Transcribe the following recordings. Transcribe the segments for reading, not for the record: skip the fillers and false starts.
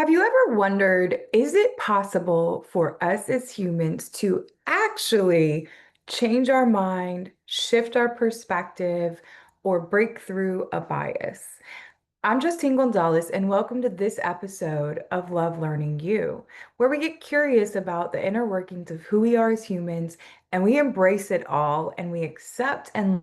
Have you ever wondered, is it possible for us as humans to actually change our mind, shift our perspective, or break through a bias? I'm Justine Gonzalez, and welcome to this episode of Love Learning You, where we get curious about the inner workings of who we are as humans, and we embrace it all, and we accept and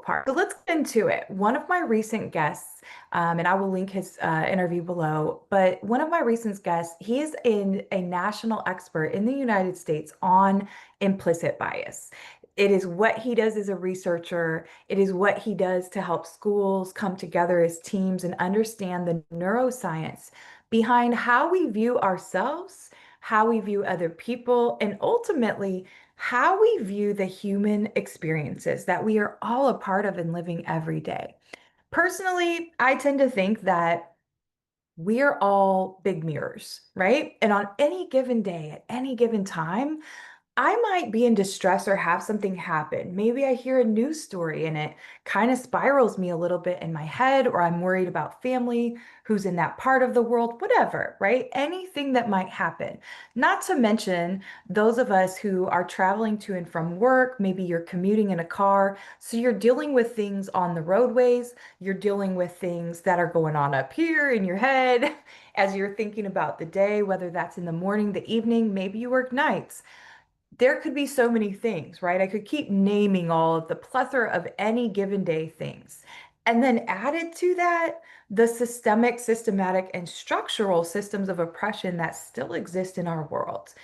part. So let's get into it. One of my recent guests, and I will link his interview below, but one of my recent guests, he is a national expert in the United States on implicit bias. It is what he does as a researcher. It is what he does to help schools come together as teams and understand the neuroscience behind how we view ourselves, how we view other people, and ultimately how we view the human experiences that we are all a part of and living every day. Personally, I tend to think that we're all big mirrors, right? And on any given day, at any given time, I might be in distress or have something happen. Maybe I hear a news story and it kind of spirals me a little bit in my head, or I'm worried about family who's in that part of the world, whatever, right? Anything that might happen. Not to mention those of us who are traveling to and from work, maybe you're commuting in a car. So you're dealing with things on the roadways, you're dealing with things that are going on up here in your head as you're thinking about the day, whether that's in the morning, the evening, maybe you work nights. There could be so many things, right? I could keep naming all of the plethora of any given day things. And then added to that, the systemic, systematic, and structural systems of oppression that still exist in our world.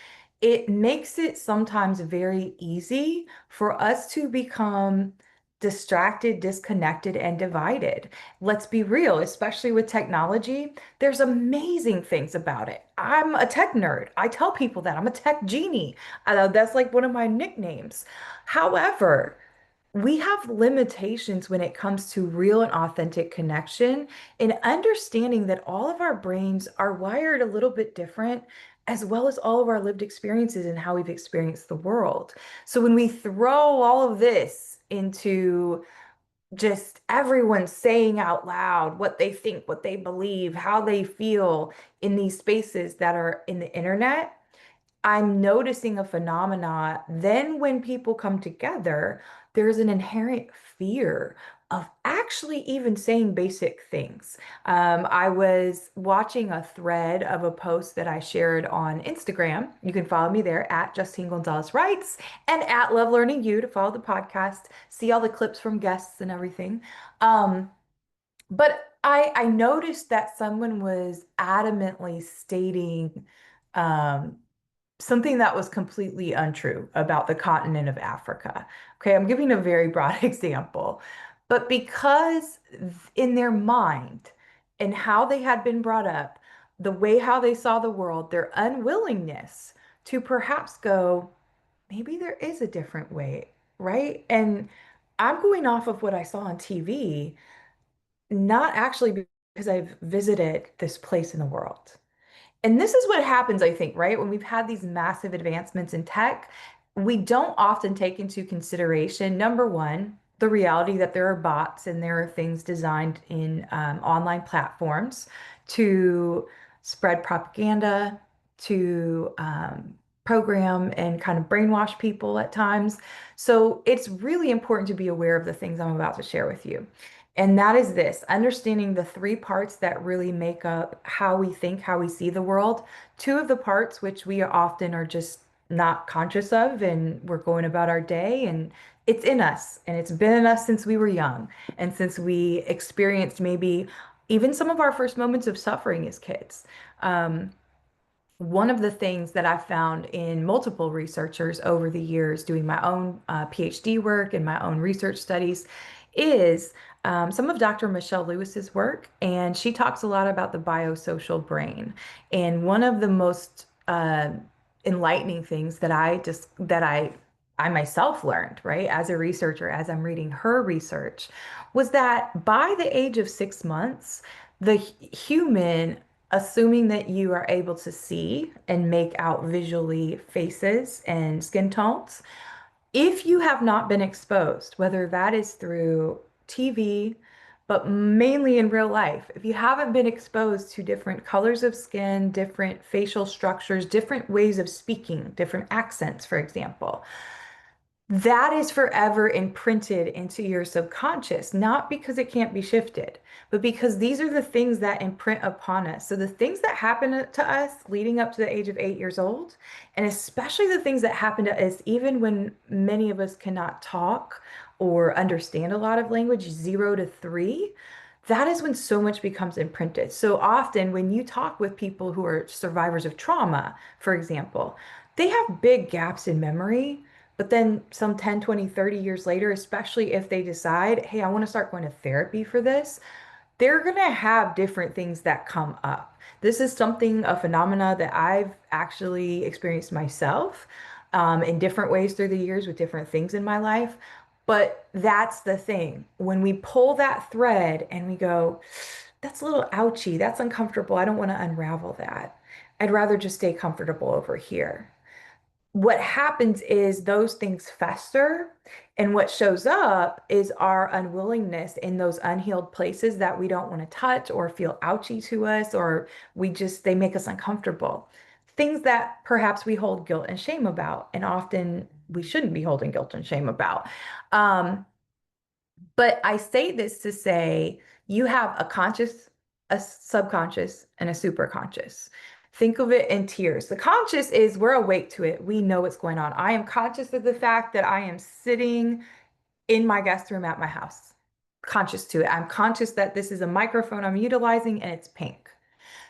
It makes it sometimes very easy for us to become distracted, disconnected, and divided. Let's be real, especially with technology. There's amazing things about it. I'm a tech nerd. I tell people that I'm a tech genie. That's like one of my nicknames. However, we have limitations when it comes to real and authentic connection and understanding that all of our brains are wired a little bit different, as well as all of our lived experiences and how we've experienced the world. So when we throw all of this into just everyone saying out loud what they think, what they believe, how they feel in these spaces that are in the internet, I'm noticing a phenomena. Then when people come together, there's an inherent fear of actually even saying basic things. I was watching a thread of a post that I shared on Instagram. You can follow me there at Justine Gonzalez Writes and at Love Learning You to follow the podcast, see all the clips from guests and everything. Um, but I noticed that someone was adamantly stating um, something that was completely untrue about the continent of Africa. Okay, I'm giving a very broad example, but because in their mind and how they had been brought up, the way how they saw the world, their unwillingness to perhaps go, maybe there is a different way, right? And I'm going off of what I saw on TV, not actually because I've visited this place in the world. And this is what happens, I think, right? When we've had these massive advancements in tech, we don't often take into consideration, number one, the reality that there are bots and there are things designed in online platforms to spread propaganda, to program and kind of brainwash people at times. So it's really important to be aware of the things I'm about to share with you. And that is this, understanding the three parts that really make up how we think, how we see the world. Two of the parts, which we often are just not conscious of, and we're going about our day, and it's in us, and it's been in us since we were young, and since we experienced maybe even some of our first moments of suffering as kids. Um, One of the things that I found in multiple researchers over the years doing my own PhD work and my own research studies is some of Dr. Michelle Lewis's work, and she talks a lot about the biosocial brain. And one of the most enlightening things that I myself learned, right, as a researcher, as I'm reading her research, was that by the age of 6 months, the human, assuming that you are able to see and make out visually faces and skin tones, if you have not been exposed, whether that is through TV, but mainly in real life. If you haven't been exposed to different colors of skin, different facial structures, different ways of speaking, different accents, for example, that is forever imprinted into your subconscious, not because it can't be shifted, but because these are the things that imprint upon us. So the things that happen to us leading up to the age of 8 years old, and especially the things that happen to us even when many of us cannot talk or understand a lot of language, 0 to 3, that is when so much becomes imprinted. So often when you talk with people who are survivors of trauma, for example, they have big gaps in memory. But then some 10, 20, 30 years later, especially if they decide, hey, I want to start going to therapy for this, they're going to have different things that come up. This is something, a phenomena that I've actually experienced myself in different ways through the years with different things in my life. But that's the thing. When we pull that thread and we go, that's a little ouchy, that's uncomfortable, I don't want to unravel that. I'd rather just stay comfortable over here. What happens is those things fester, and what shows up is our unwillingness in those unhealed places that we don't want to touch or feel ouchy to us, or they make us uncomfortable. Things that perhaps we hold guilt and shame about, and often we shouldn't be holding guilt and shame about. Um, but I say this to say you have a conscious, a subconscious, and a superconscious. Think of it in tiers. The conscious is we're awake to it. We know what's going on. I am conscious of the fact that I am sitting in my guest room at my house. Conscious to it. I'm conscious that this is a microphone I'm utilizing and it's pink.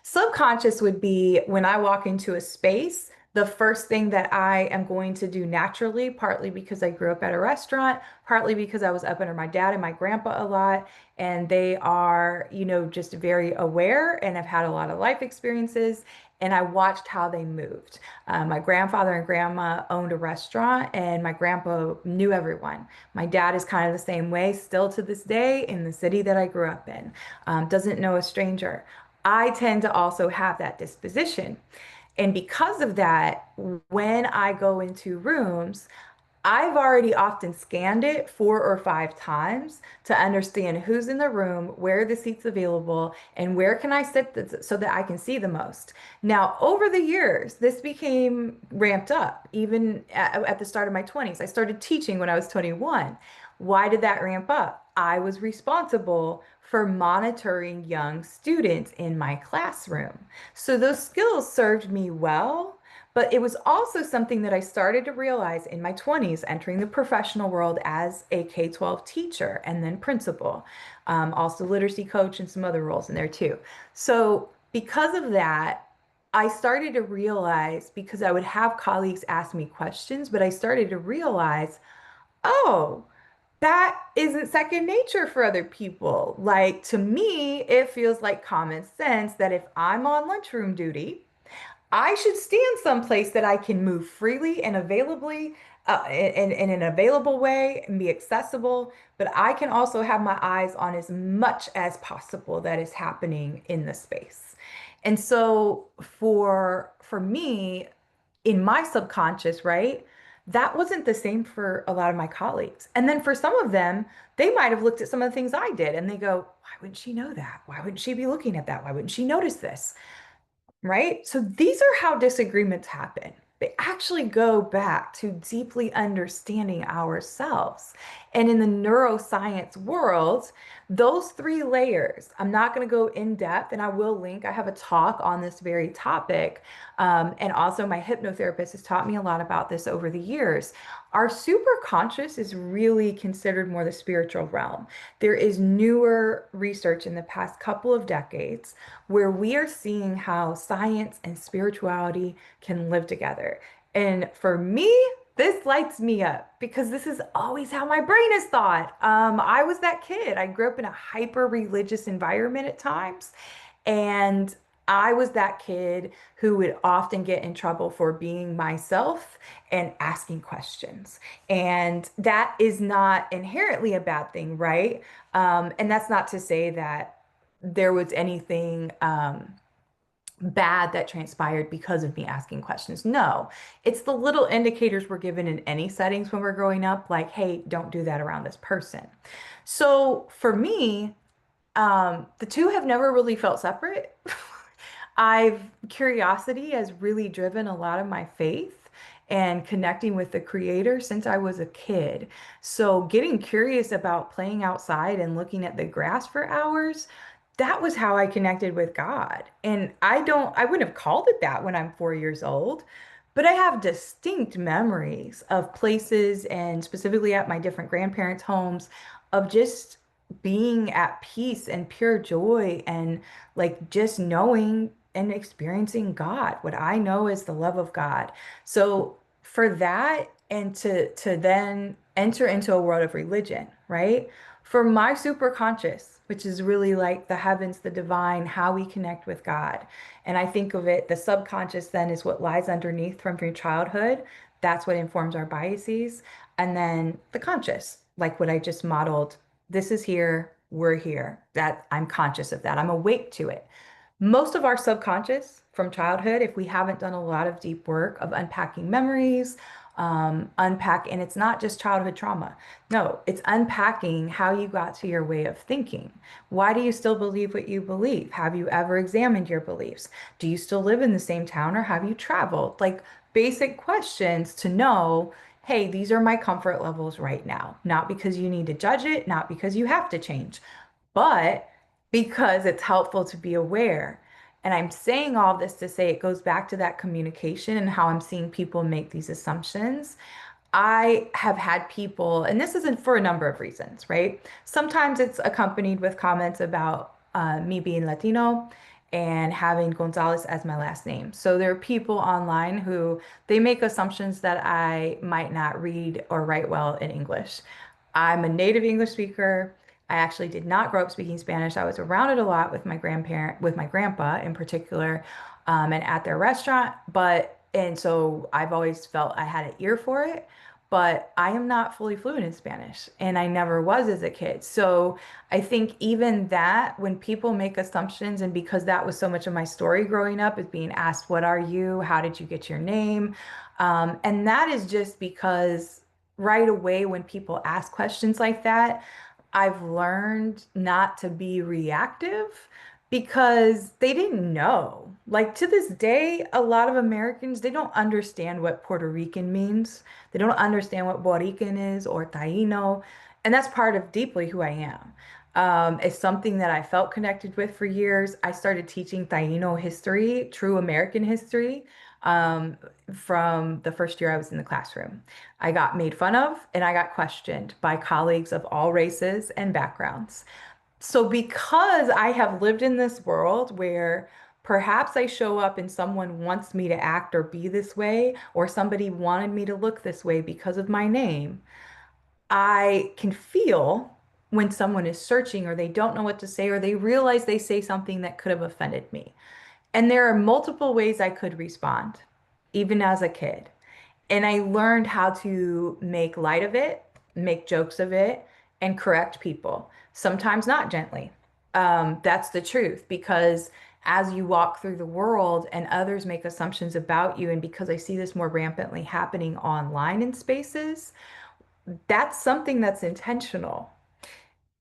Subconscious would be when I walk into a space, the first thing that I am going to do naturally, partly because I grew up at a restaurant, partly because I was up under my dad and my grandpa a lot, and they are, just very aware and have had a lot of life experiences. And I watched how they moved. My grandfather and grandma owned a restaurant, and my grandpa knew everyone. My dad is kind of the same way, still to this day, in the city that I grew up in. Doesn't know a stranger. I tend to also have that disposition. And because of that, when I go into rooms, I've already often scanned it 4 or 5 times to understand who's in the room, where are the seats available, and where can I sit so that I can see the most. Now, over the years, this became ramped up. Even at the start of my 20s, I started teaching when I was 21. Why did that ramp up? I was responsible for monitoring young students in my classroom. So those skills served me well. But it was also something that I started to realize in my 20s, entering the professional world as a K-12 teacher and then principal, also literacy coach and some other roles in there too. So because of that, I started to realize, because I would have colleagues ask me questions, but I started to realize, oh, that isn't second nature for other people. Like to me, it feels like common sense that if I'm on lunchroom duty, I should stand someplace that I can move freely and availably, in an available way and be accessible, but I can also have my eyes on as much as possible that is happening in the space. And so for me, in my subconscious, right, that wasn't the same for a lot of my colleagues. And then for some of them, they might have looked at some of the things I did and they go, why wouldn't she know that? Why wouldn't she be looking at that? Why wouldn't she notice this? Right? So these are how disagreements happen. They actually go back to deeply understanding ourselves. And in the neuroscience world, those 3 layers, I'm not going to go in depth, and I will link. I have a talk on this very topic. And also, my hypnotherapist has taught me a lot about this over the years. Our superconscious is really considered more the spiritual realm. There is newer research in the past couple of decades where we are seeing how science and spirituality can live together. And for me, this lights me up because this is always how my brain is thought. I was that kid. I grew up in a hyper religious environment at times. And I was that kid who would often get in trouble for being myself and asking questions. And that is not inherently a bad thing, right? And that's not to say that there was anything bad that transpired because of me asking questions. No, it's the little indicators we're given in any settings when we're growing up, like, hey, don't do that around this person. So for me, The two have never really felt separate. I've Curiosity has really driven a lot of my faith and connecting with the creator since I was a kid. So getting curious about playing outside and looking at the grass for hours, that was how I connected with God. And I wouldn't have called it that when I'm 4 years old, but I have distinct memories of places and specifically at my different grandparents' homes of just being at peace and pure joy and like just knowing and experiencing God, what I know is the love of God. So for that and to then enter into a world of religion, right? For my superconscious, which is really like the heavens, the divine, how we connect with God. And I think of it, the subconscious then is what lies underneath from your childhood. That's what informs our biases. And then the conscious, like what I just modeled, this is here, we're here. That I'm conscious of that. I'm awake to it. Most of our subconscious from childhood, if we haven't done a lot of deep work of unpacking memories, and it's not just childhood trauma. No, it's unpacking how you got to your way of thinking. Why do you still believe what you believe? Have you ever examined your beliefs? Do you still live in the same town or have you traveled? Like basic questions to know, hey, these are my comfort levels right now. Not because you need to judge it, not because you have to change, but because it's helpful to be aware. And I'm saying all this to say it goes back to that communication and how I'm seeing people make these assumptions. I have had people, and this isn't for a number of reasons, right? Sometimes it's accompanied with comments about me being Latino and having Gonzalez as my last name. So there are people online who they make assumptions that I might not read or write well in English. I'm a native English speaker. I actually did not grow up speaking Spanish. I was around it a lot with my grandparent, with my grandpa in particular, and at their restaurant. And so I've always felt I had an ear for it, but I am not fully fluent in Spanish, and I never was as a kid. So I think even that, when people make assumptions, and because that was so much of my story growing up, is being asked, "What are you? How did you get your name?" And that is just because right away when people ask questions like that, I've learned not to be reactive because they didn't know. Like to this day, a lot of Americans, they don't understand what Puerto Rican means. They don't understand what Borican is or Taíno. And that's part of deeply who I am. It's something that I felt connected with for years. I started teaching Taíno history, true American history, um, from the first year I was in the classroom. I got made fun of and I got questioned by colleagues of all races and backgrounds. So, because I have lived in this world where perhaps I show up and someone wants me to act or be this way, or somebody wanted me to look this way because of my name, I can feel when someone is searching or they don't know what to say or they realize they say something that could have offended me. And there are multiple ways I could respond, even as a kid. And I learned how to make light of it, make jokes of it, and correct people. Sometimes not gently. That's the truth because as you walk through the world and others make assumptions about you, and because I see this more rampantly happening online in spaces, that's something that's intentional.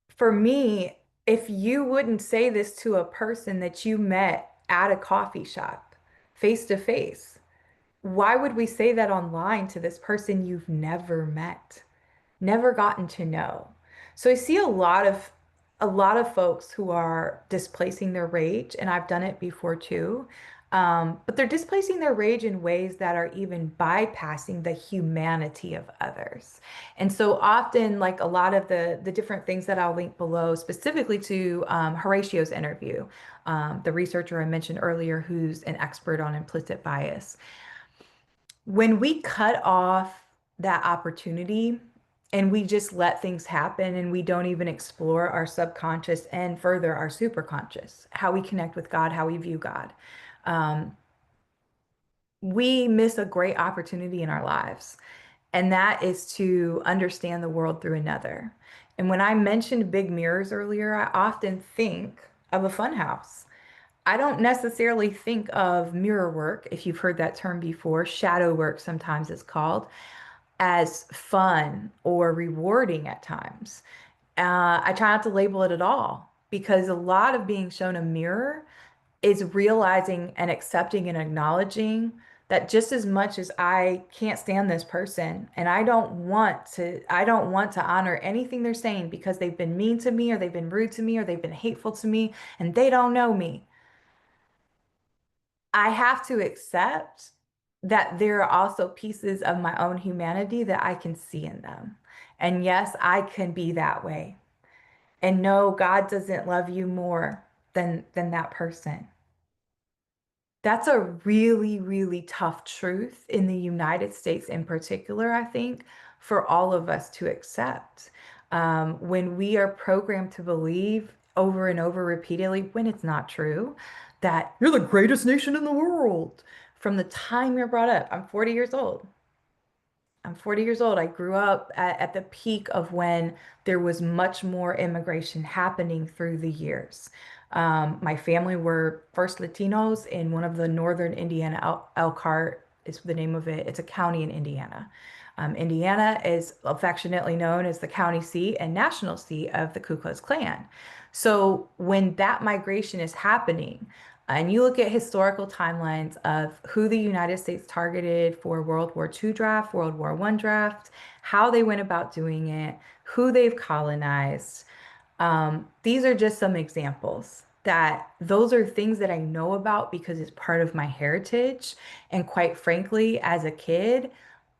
For me, if you wouldn't say this to a person that you met at a coffee shop, face to face, why would we say that online to this person you've never met, never gotten to know? So I see a lot of folks who are displacing their rage, and I've done it before too. But they're displacing their rage in ways that are even bypassing the humanity of others. And so often, like a lot of the different things that I'll link below, specifically to Horatio's interview, the researcher I mentioned earlier, who's an expert on implicit bias. When we cut off that opportunity and we just let things happen and we don't even explore our subconscious and further our superconscious, how we connect with God, how we view God, um, we miss a great opportunity in our lives. And that is to understand the world through another. And when I mentioned big mirrors earlier, I often think of a funhouse. I don't necessarily think of mirror work, if you've heard that term before, shadow work sometimes it's called, as fun or rewarding at times. I try not to label it at all because a lot of being shown a mirror is realizing and accepting and acknowledging that just as much as I can't stand this person and I don't want to honor anything they're saying because they've been mean to me or they've been rude to me or they've been hateful to me and they don't know me. I have to accept that there are also pieces of my own humanity that I can see in them. And yes, I can be that way. And no, God doesn't love you more than that person. That's a really, really tough truth in the United States in particular, I think, for all of us to accept. When we are programmed to believe over and over repeatedly, when it's not true, that you're the greatest nation in the world from the time you're brought up. I'm 40 years old. I'm 40 years old. I grew up at the peak of when there was much more immigration happening through the years. My family were first Latinos in one of the northern Indiana, Elkhart is the name of it. It's a county in Indiana. Indiana is affectionately known as the county seat and national seat of the Ku Klux Klan. So when that migration is happening, and you look at historical timelines of who the United States targeted for World War II draft, World War I draft, how they went about doing it, who they've colonized. These are just some examples that those are things that I know about because it's part of my heritage. And quite frankly, as a kid,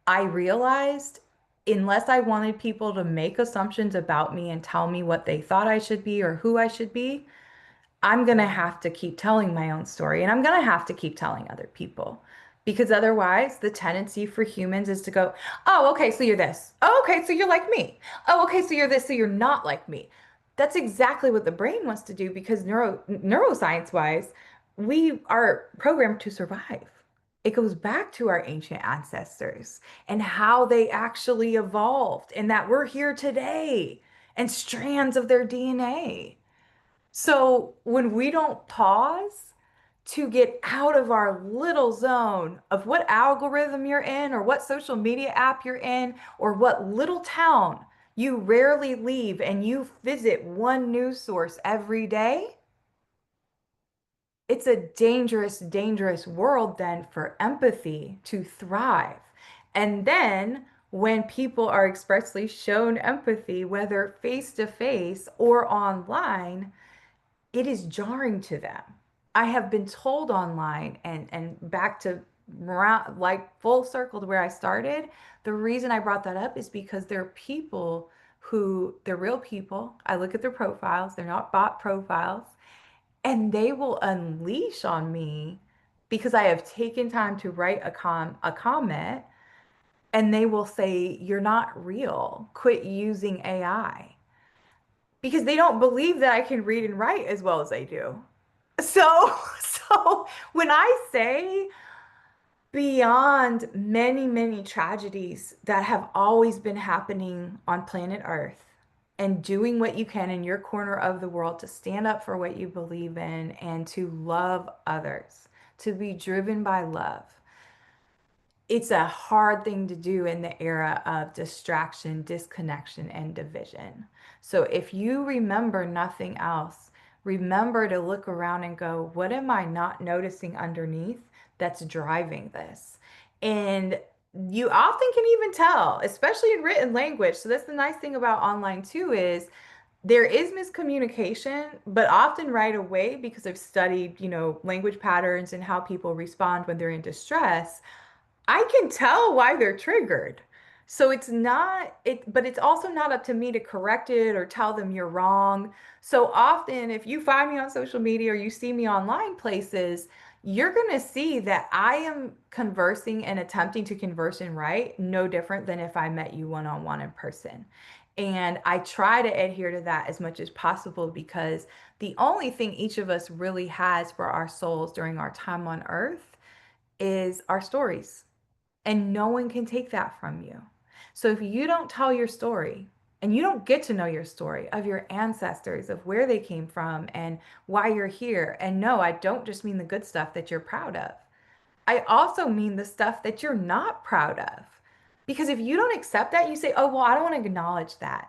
I realized unless I wanted people to make assumptions about me and tell me what they thought I should be or who I should be, I'm going to have to keep telling my own story and I'm going to have to keep telling other people because otherwise the tendency for humans is to go, oh, okay, so you're this. Oh, okay, so you're like me. Oh, okay, so you're this, so you're not like me. That's exactly what the brain wants to do because neuroscience wise, we are programmed to survive. It goes back to our ancient ancestors and how they actually evolved and that we're here today and strands of their DNA. So when we don't pause to get out of our little zone of what algorithm you're in, or what social media app you're in, or what little town you rarely leave and you visit one news source every day, it's a dangerous, dangerous world then for empathy to thrive. And then when people are expressly shown empathy, whether face to face or online, it is jarring to them. I have been told online and back to like full circle to where I started. The reason I brought that up is because there are people who they're real people. I look at their profiles, they're not bot profiles, and they will unleash on me because I have taken time to write a comment and they will say, "You're not real. Quit using AI." Because they don't believe that I can read and write as well as I do. So, so when I say beyond many, many tragedies that have always been happening on planet Earth and doing what you can in your corner of the world to stand up for what you believe in and to love others, to be driven by love, it's a hard thing to do in the era of distraction, disconnection, and division. So if you remember nothing else, remember to look around and go, what am I not noticing underneath that's driving this? And you often can even tell, especially in written language. So that's the nice thing about online too, is there is miscommunication, but often right away, because I've studied, language patterns and how people respond when they're in distress, I can tell why they're triggered. So it's not it, but it's also not up to me to correct it or tell them you're wrong. So often, if you find me on social media or you see me online places, you're going to see that I am conversing and attempting to converse and write no different than if I met you one on one in person. And I try to adhere to that as much as possible because the only thing each of us really has for our souls during our time on earth is our stories. And no one can take that from you. So if you don't tell your story and you don't get to know your story of your ancestors, of where they came from and why you're here, and no, I don't just mean the good stuff that you're proud of. I also mean the stuff that you're not proud of. Because if you don't accept that, you say, oh, well, I don't want to acknowledge that.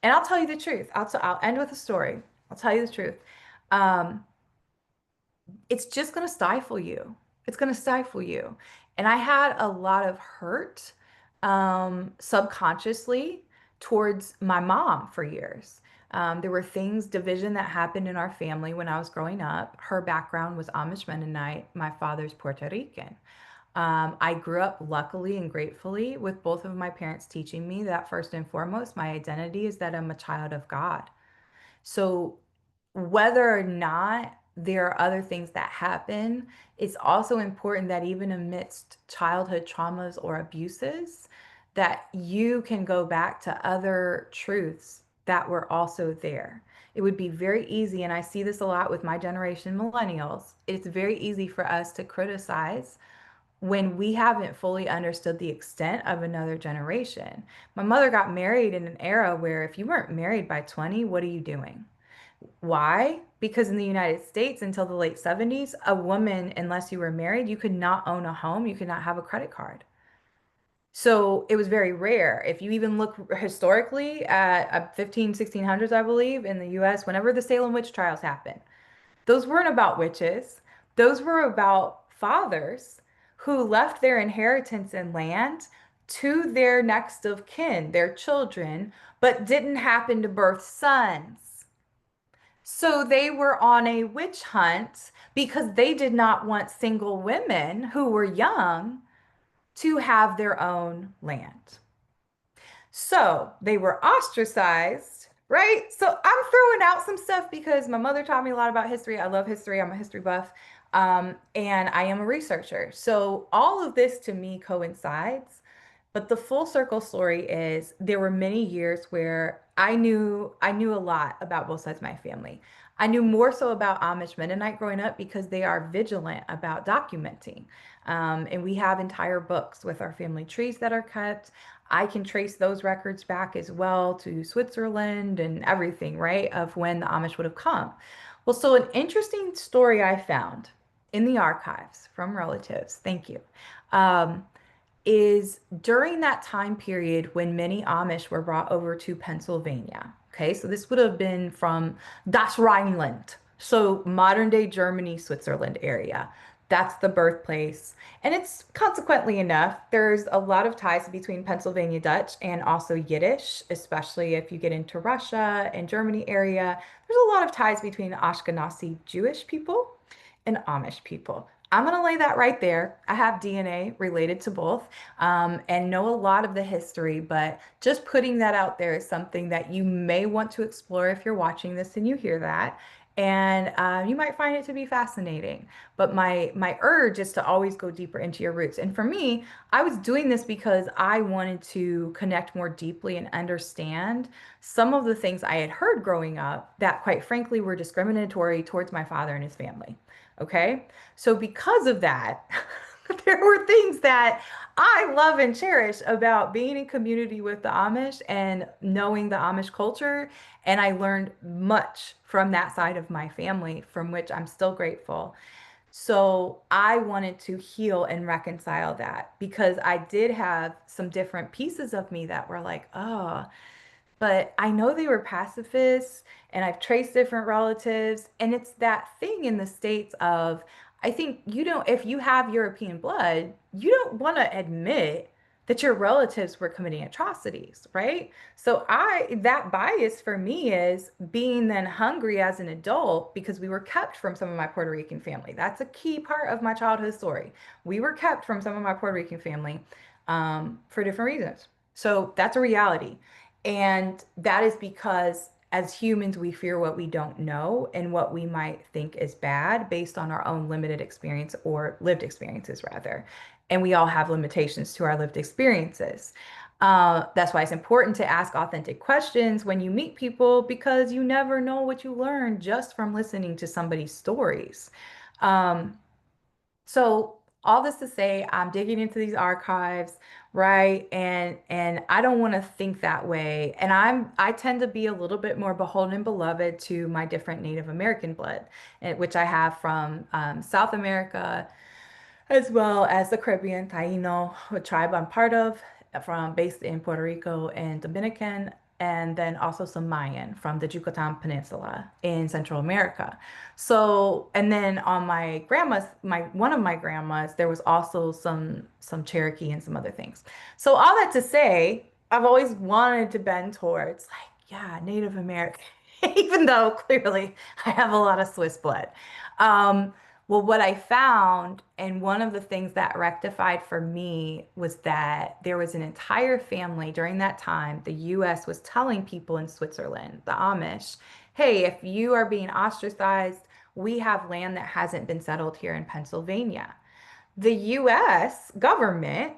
And I'll tell you the truth. I'll end with a story. I'll tell you the truth. Um, it's just going to stifle you. It's going to stifle you. And I had a lot of hurt subconsciously towards my mom for years. There were things, division that happened in our family when I was growing up. Her background was Amish Mennonite. My father's Puerto Rican. I grew up luckily and gratefully with both of my parents teaching me that first and foremost, my identity is that I'm a child of God. So whether or not there are other things that happen, it's also important that even amidst childhood traumas or abuses, that you can go back to other truths that were also there. It would be very easy, and I see this a lot with my generation, millennials. It's very easy for us to criticize when we haven't fully understood the extent of another generation. My mother got married in an era where if you weren't married by 20, what are you doing? Why? Because in the United States, until the late 70s, a woman, unless you were married, you could not own a home, you could not have a credit card. So it was very rare. If you even look historically at 15, 1600s, I believe, in the US, whenever the Salem witch trials happened, those weren't about witches. Those were about fathers who left their inheritance and land to their next of kin, their children, but didn't happen to birth sons. So they were on a witch hunt because they did not want single women who were young to have their own land. So they were ostracized, right? So I'm throwing out some stuff because my mother taught me a lot about history. I love history. I'm a history buff. And I am a researcher. So all of this to me coincides. But the full circle story is there were many years where I knew a lot about both sides of my family. I knew more so about Amish Mennonite growing up because they are vigilant about documenting. And we have entire books with our family trees that are kept. I can trace those records back as well to Switzerland and everything, right, of when the Amish would have come. Well, so an interesting story I found in the archives from relatives, thank you, um, is during that time period when many Amish were brought over to Pennsylvania. Okay, so this would have been from Das Rhineland, so modern day Germany, Switzerland area. That's the birthplace. And it's consequently enough, there's a lot of ties between Pennsylvania Dutch and also Yiddish, especially if you get into Russia and Germany area. There's a lot of ties between Ashkenazi Jewish people and Amish people. I'm going to lay that right there. I have DNA related to both and know a lot of the history, but just putting that out there is something that you may want to explore if you're watching this and you hear that. And you might find it to be fascinating. But my urge is to always go deeper into your roots. And for me, I was doing this because I wanted to connect more deeply and understand some of the things I had heard growing up that, quite frankly, were discriminatory towards my father and his family. Okay. So because of that, there were things that I love and cherish about being in community with the Amish and knowing the Amish culture. And I learned much from that side of my family, from which I'm still grateful. So I wanted to heal and reconcile that because I did have some different pieces of me that were like, oh, but I know they were pacifists and I've traced different relatives. And it's that thing in the States of, I think you don't, if you have European blood, you don't want to admit that your relatives were committing atrocities, right? So that bias for me is being then hungry as an adult because we were kept from some of my Puerto Rican family. That's a key part of my childhood story. We were kept from some of my Puerto Rican family for different reasons. So that's a reality. And that is because as humans, we fear what we don't know and what we might think is bad based on our own limited experience or lived experiences, rather. And we all have limitations to our lived experiences. That's why it's important to ask authentic questions when you meet people because you never know what you learn just from listening to somebody's stories. Um, so all this to say, I'm digging into these archives, right? And I don't want to think that way. And I tend to be a little bit more beholden and beloved to my different Native American blood, which I have from South America as well as the Caribbean Taino, a tribe I'm part of, from based in Puerto Rico and Dominican. and then also some Mayan from the Yucatan Peninsula in Central America. So, and then on my grandma's, my one of my grandmas, there was also some Cherokee and some other things. So all that to say, I've always wanted to bend towards like, yeah, Native American, even though clearly I have a lot of Swiss blood. Um, well, what I found, and one of the things that rectified for me was that there was an entire family during that time. The US was telling people in Switzerland, the Amish, hey, if you are being ostracized, we have land that hasn't been settled here in Pennsylvania. The US government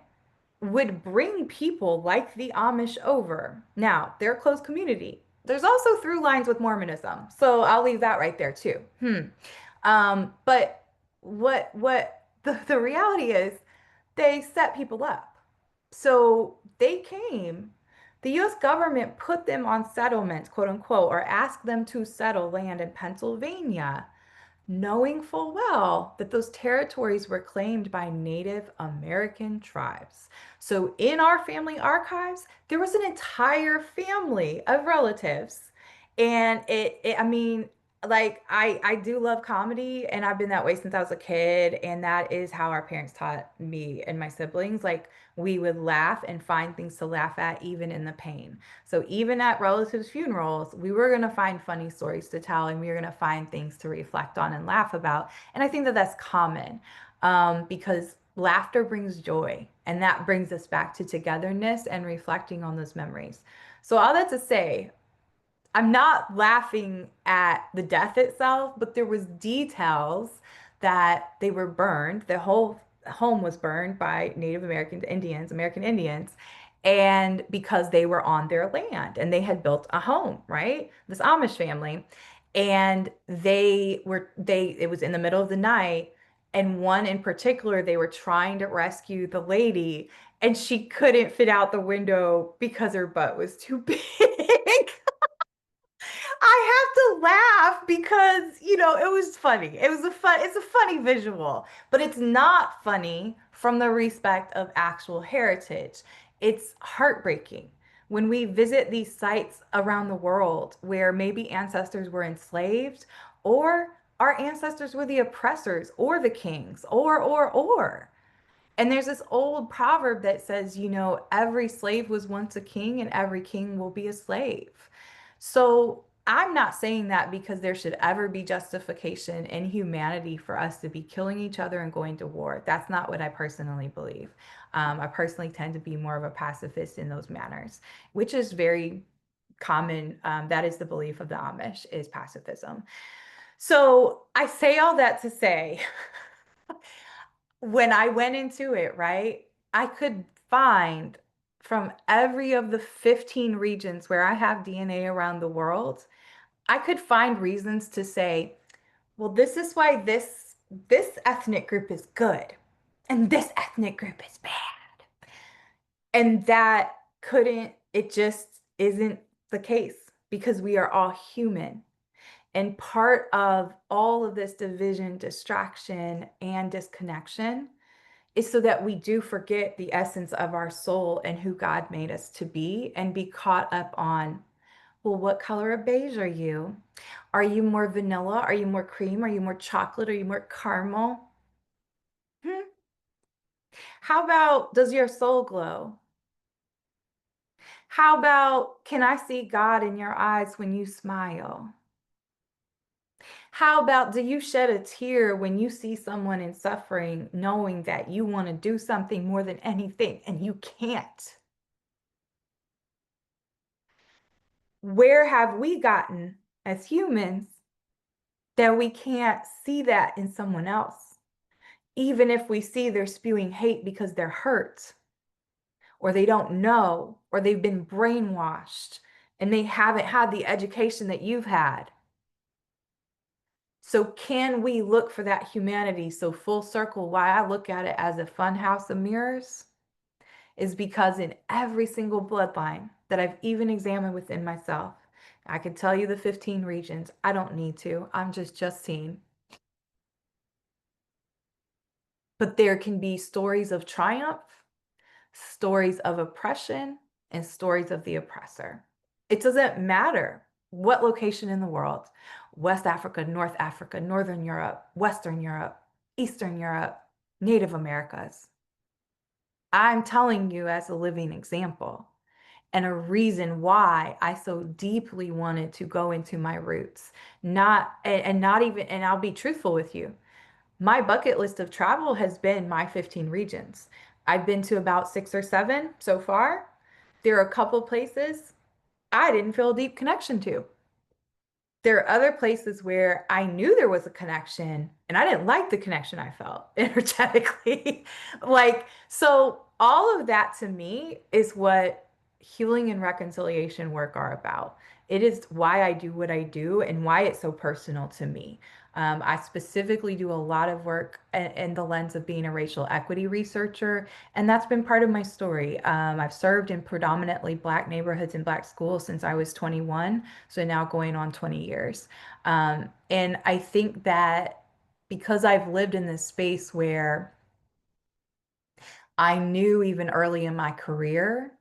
would bring people like the Amish over. Now, they're a closed community. There's also through lines with Mormonism. So I'll leave that right there too. But the reality is they set people up. So they came, the US government put them on settlements, quote unquote, or asked them to settle land in Pennsylvania, knowing full well that those territories were claimed by Native American tribes. So in our family archives, there was an entire family of relatives. And I mean, like I do love comedy and I've been that way since I was a kid. And that is how our parents taught me and my siblings. Like we would laugh and find things to laugh at, even in the pain. So even at relatives' funerals, we were going to find funny stories to tell and we were going to find things to reflect on and laugh about. And I think that that's common because laughter brings joy and that brings us back to togetherness and reflecting on those memories. So all that to say, I'm not laughing at the death itself, but there was details that they were burned. The whole home was burned by Native American Indians, American Indians, and because they were on their land and they had built a home, right? This Amish family. And it was in the middle of the night. And one in particular, they were trying to rescue the lady, and she couldn't fit out the window because her butt was too big. I have to laugh because, it was funny. It's a funny visual, but it's not funny from the respect of actual heritage. It's heartbreaking when we visit these sites around the world where maybe ancestors were enslaved or our ancestors were the oppressors or the kings or. And there's this old proverb that says, every slave was once a king and every king will be a slave. So I'm not saying that because there should ever be justification in humanity for us to be killing each other and going to war. That's not what I personally believe. I personally tend to be more of a pacifist in those manners, which is very common. That is the belief of the Amish is pacifism. So I say all that to say, when I went into it, right, I could find from every of the 15 regions where I have DNA around the world, I could find reasons to say, well, this is why this ethnic group is good and this ethnic group is bad. And that couldn't, it just isn't the case because we are all human. And part of all of this division, distraction, and disconnection is so that we do forget the essence of our soul and who God made us to be and be caught up on, well, what color of beige are you? Are you more vanilla? Are you more cream? Are you more chocolate? Are you more caramel? Hmm. How about does your soul glow? How about can I see God in your eyes when you smile? How about do you shed a tear when you see someone in suffering, knowing that you want to do something more than anything and you can't? Where have we gotten as humans that we can't see that in someone else? Even if we see they're spewing hate because they're hurt, or they don't know, or they've been brainwashed, and they haven't had the education that you've had. So can we look for that humanity? So full circle, why I look at it as a fun house of mirrors is because in every single bloodline that I've even examined within myself, I could tell you the 15 regions. I don't need to. I'm just Justine. But there can be stories of triumph, stories of oppression, and stories of the oppressor. It doesn't matter what location in the world, West Africa, North Africa, Northern Europe, Western Europe, Eastern Europe, Native Americas. I'm telling you as a living example and a reason why I so deeply wanted to go into my roots. Not and not even, and I'll be truthful with you. My bucket list of travel has been my 15 regions. I've been to about 6 or 7 so far. There are a couple places I didn't feel a deep connection to. There are other places where I knew there was a connection and I didn't like the connection I felt energetically. Like, so all of that to me is what healing and reconciliation work are about. It is why I do what I do and why it's so personal to me. I specifically do a lot of work in the lens of being a racial equity researcher, and that's been part of my story. I've served in predominantly Black neighborhoods and Black schools since I was 21, so now going on 20 years. And I think that because I've lived in this space where I knew even early in my career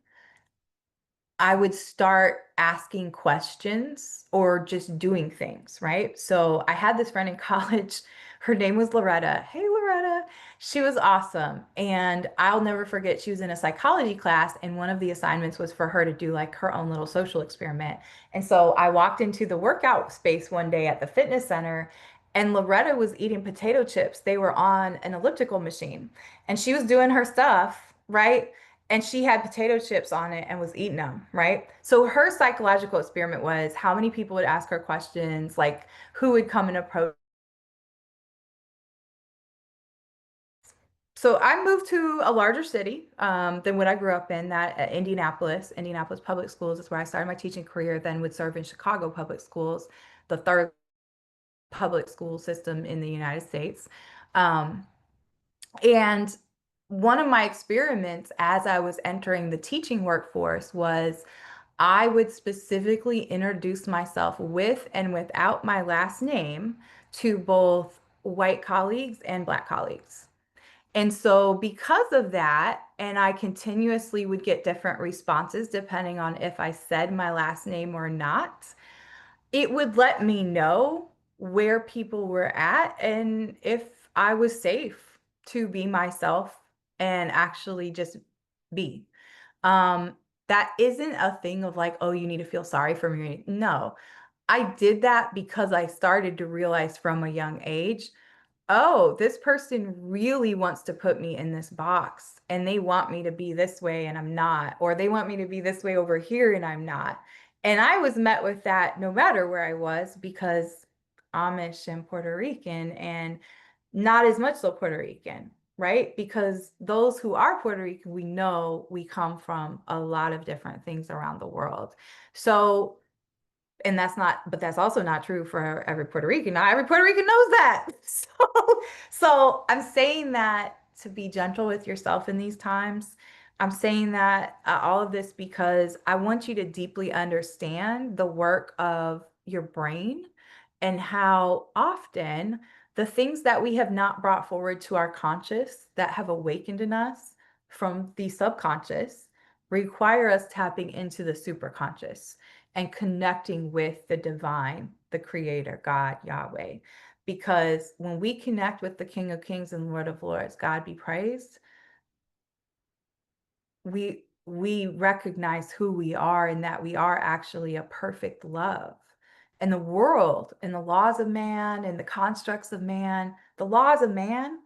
I would start asking questions or just doing things, right? So I had this friend in college. Her name was Loretta. Hey, Loretta. She was awesome. And I'll never forget, she was in a psychology class, and one of the assignments was for her to do like her own little social experiment. And so I walked into the workout space one day at the fitness center, and Loretta was eating potato chips. They were on an elliptical machine, and she was doing her stuff, right? And she had potato chips on it and was eating them, right? So her psychological experiment was how many people would ask her questions, like who would come and approach. So I moved to a larger city than what I grew up in, that Indianapolis. Indianapolis Public Schools is where I started my teaching career, then would serve in Chicago Public Schools, the third public school system in the United States. Um, and one of my experiments as I was entering the teaching workforce was I would specifically introduce myself with and without my last name to both white colleagues and Black colleagues. And so, because of that, and I continuously would get different responses depending on if I said my last name or not, it would let me know where people were at and if I was safe to be myself and actually just be. Um, that isn't a thing of like, oh, you need to feel sorry for me. No, I did that because I started to realize from a young age, oh, this person really wants to put me in this box and they want me to be this way and I'm not, or they want me to be this way over here and I'm not. And I was met with that no matter where I was because Amish and Puerto Rican and not as much so Puerto Rican, right? Because those who are Puerto Rican, we know we come from a lot of different things around the world. So, and that's not, but that's also not true for every Puerto Rican. Not every Puerto Rican knows that. So I'm saying that to be gentle with yourself in these times. I'm saying that all of this because I want you to deeply understand the work of your brain and how often the things that we have not brought forward to our conscious that have awakened in us from the subconscious require us tapping into the superconscious and connecting with the divine, the creator, God, Yahweh. Because when we connect with the King of Kings and Lord of Lords, God be praised, we recognize who we are and that we are actually a perfect love. And the world and the laws of man and the constructs of man, the laws of man,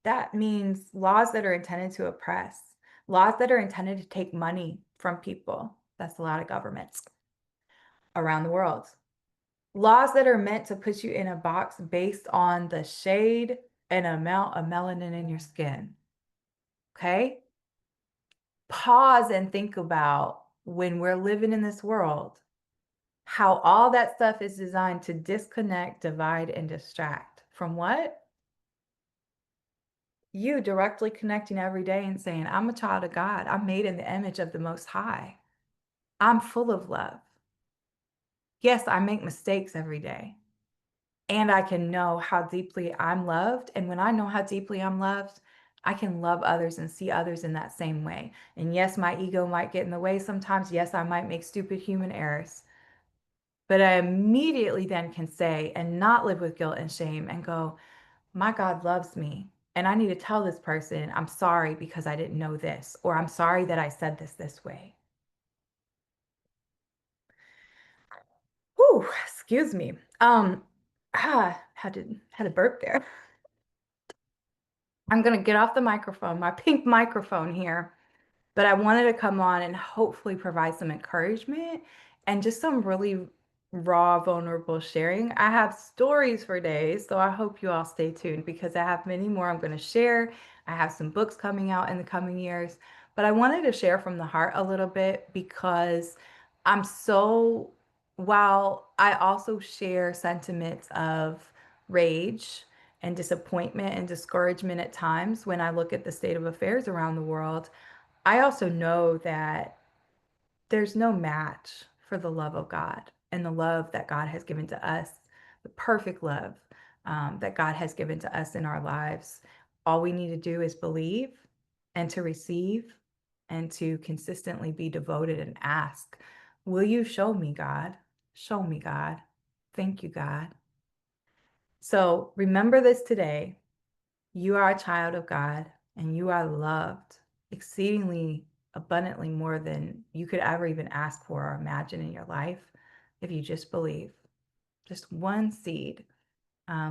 that means laws that are intended to oppress, laws that are intended to take money from people. That's a lot of governments around the world. Laws that are meant to put you in a box based on the shade and amount of melanin in your skin. Okay? Pause and think about when we're living in this world, how all that stuff is designed to disconnect, divide, and distract from what? You directly connecting every day and saying, I'm a child of God. I'm made in the image of the Most High. I'm full of love. Yes, I make mistakes every day. And I can know how deeply I'm loved. And when I know how deeply I'm loved, I can love others and see others in that same way. And yes, my ego might get in the way sometimes. Yes, I might make stupid human errors. But I immediately then can say and not live with guilt and shame and go, my God loves me. And I need to tell this person, I'm sorry because I didn't know this, or I'm sorry that I said this way. Whew, excuse me. Had to burp there. I'm gonna get off the microphone, my pink microphone here. But I wanted to come on and hopefully provide some encouragement and just some really raw, vulnerable sharing. I have stories for days, so I hope you all stay tuned because I have many more I'm going to share. I have some books coming out in the coming years, but I wanted to share from the heart a little bit because I'm so, while I also share sentiments of rage and disappointment and discouragement at times when I look at the state of affairs around the world. I also know that there's no match for the love of God and the love that God has given to us, the perfect love that God has given to us in our lives. All we need to do is believe and to receive and to consistently be devoted and ask, will you show me, God? Show me, God. Thank you, God. So remember this today. You are a child of God and you are loved exceedingly abundantly more than you could ever even ask for or imagine in your life if you just believe. Just one seed.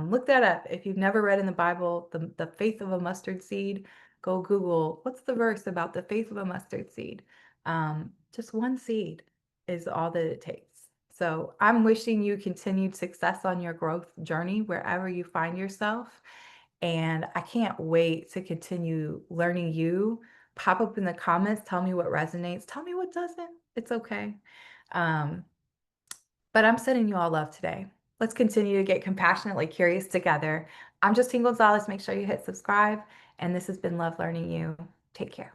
Look that up. If you've never read in the Bible, the faith of a mustard seed, go Google what's the verse about the faith of a mustard seed. Just one seed is all that it takes. So I'm wishing you continued success on your growth journey wherever you find yourself. And I can't wait to continue learning you. Pop up in the comments, tell me what resonates, tell me what doesn't. It's okay. Um, but I'm sending you all love today. Let's continue to get compassionately curious together. I'm Justine Gonzalez. Make sure you hit subscribe. And this has been Love Learning You. Take care.